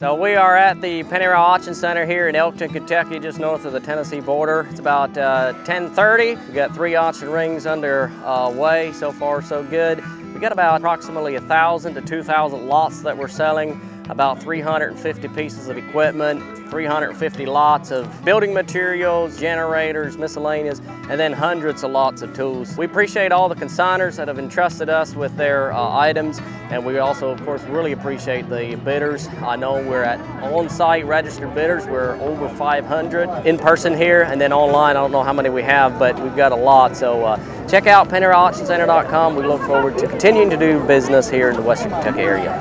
So we are at the Penny Row Auction Center here in Elkton, Kentucky, just north of the Tennessee border. It's about 10:30. We got 3 auction rings under way. So far, so good. We got about approximately 1,000 to 2,000 lots that we're selling, about 350 pieces of equipment, 350 lots of building materials, generators, miscellaneous, and then hundreds of lots of tools. We appreciate all the consigners that have entrusted us with their items, and we also, of course, really appreciate the bidders. I know we're at on-site registered bidders. We're over 500 in person here, and then online, I don't know how many we have, but we've got a lot. So check out PennyRowAuctionCenter.com. We look forward to continuing to do business here in the Western Kentucky area.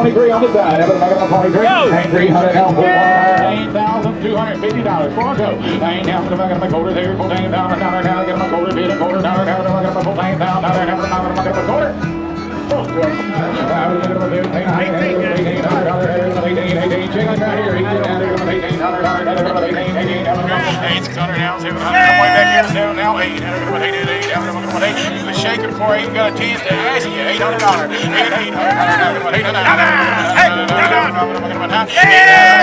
$23 on the side. And $8,250 for a go. Ain't down to my quarter there, $14 now, get my quarter, bid a quarter, now, $14,000, quarter. He was shaking before he even got a chance to ask you. $800.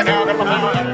$800.